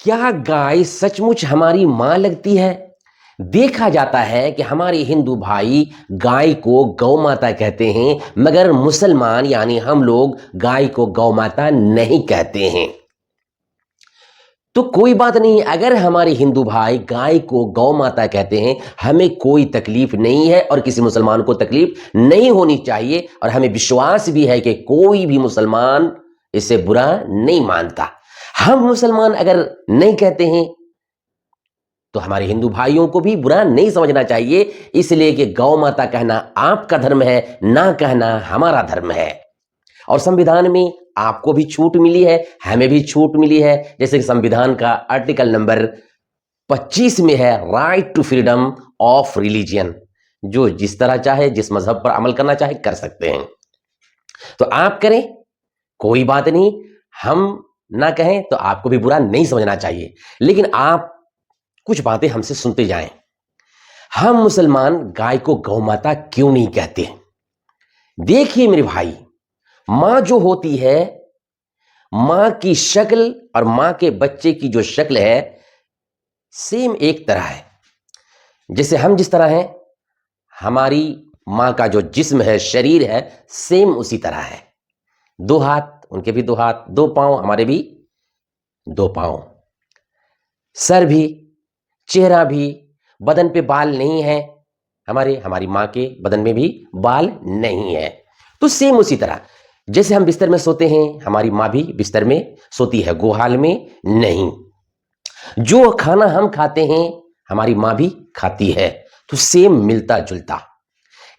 क्या गाय सचमुच हमारी मां लगती है? देखा जाता है कि हमारे हिंदू भाई गाय को गौ माता कहते हैं, मगर मुसलमान यानी हम लोग गाय को गौ माता नहीं कहते हैं। तो कोई बात नहीं, अगर हमारे हिंदू भाई गाय को गौ माता कहते हैं, हमें कोई तकलीफ नहीं है और किसी मुसलमान को तकलीफ नहीं होनी चाहिए, और हमें विश्वास भी है कि कोई भी मुसलमान इसे बुरा नहीं मानता। हम मुसलमान अगर नहीं कहते हैं तो हमारे हिंदू भाइयों को भी बुरा नहीं समझना चाहिए, इसलिए कि गौ माता कहना आपका धर्म है, ना कहना हमारा धर्म है। और संविधान में आपको भी छूट मिली है, हमें भी छूट मिली है। जैसे कि संविधान का आर्टिकल नंबर 25 में है right to freedom of religion, जो जिस तरह चाहे, जिस मजहब पर अमल करना चाहे कर सकते हैं। तो आप करें, कोई बात नहीं, हम ना कहें तो आपको भी बुरा नहीं समझना चाहिए, लेकिन आप कुछ बातें हमसे सुनते जाएं। हम मुसलमान गाय को गौ माता क्यों नहीं कहते? देखिए मेरे भाई, मां जो होती है, मां की शक्ल और मां के बच्चे की जो शक्ल है सेम एक तरह है। जैसे हम जिस तरह हैं, हमारी मां का जो जिस्म है, शरीर है, सेम उसी तरह है। 2 हाथ, उनके भी 2 हाथ, 2 पांव, हमारे भी 2 पांव, सर भी, चेहरा भी, बदन पे बाल नहीं है, हमारी मां के बदन में भी बाल नहीं है। तो सेम उसी तरह जैसे हम बिस्तर में सोते हैं, हमारी मां भी बिस्तर में सोती है, गोहाल में नहीं। जो खाना हम खाते हैं हमारी मां भी खाती है, तो सेम मिलता जुलता।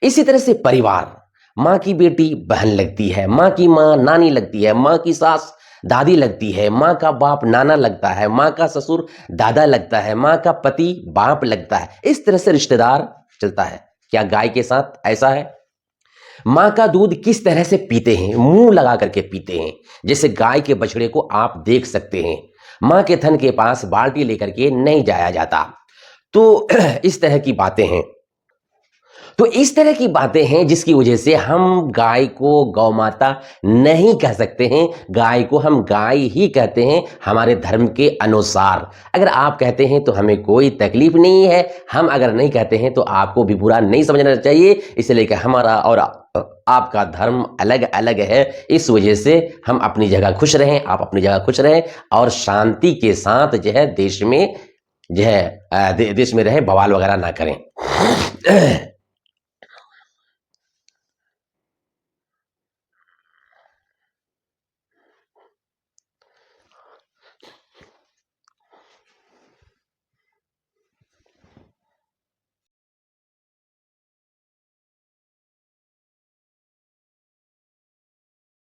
इसी तरह से परिवार, मां की बेटी बहन लगती है, मां की मां नानी लगती है, मां की सास दादी लगती है, मां का बाप नाना लगता है, मां का ससुर दादा लगता है, मां का पति बाप लगता है। इस तरह से रिश्तेदार चलता है। क्या गाय के साथ ऐसा है? मां का दूध किस तरह से पीते हैं? मुंह लगा करके पीते हैं। जैसे गाय के बछड़े को आप देख सकते हैं, मां के थन के पास बाल्टी लेकर के नहीं जाया जाता। तो इस तरह की बातें हैं। तो इस तरह की बातें हैं जिसकी वजह से हम गाय को गौ माता नहीं कह सकते हैं, गाय को हम गाय ही कहते हैं हमारे धर्म के अनुसार। अगर आप कहते हैं तो हमें कोई तकलीफ नहीं है, हम अगर नहीं कहते हैं तो आपको भी बुरा नहीं समझना चाहिए, इसलिए कि हमारा और आपका धर्म अलग अलग है। इस वजह से हम अपनी जगह खुश रहें, आप अपनी जगह खुश रहें, और शांति के साथ जो है देश में जो है देश में रहें, बवाल वगैरह ना करें।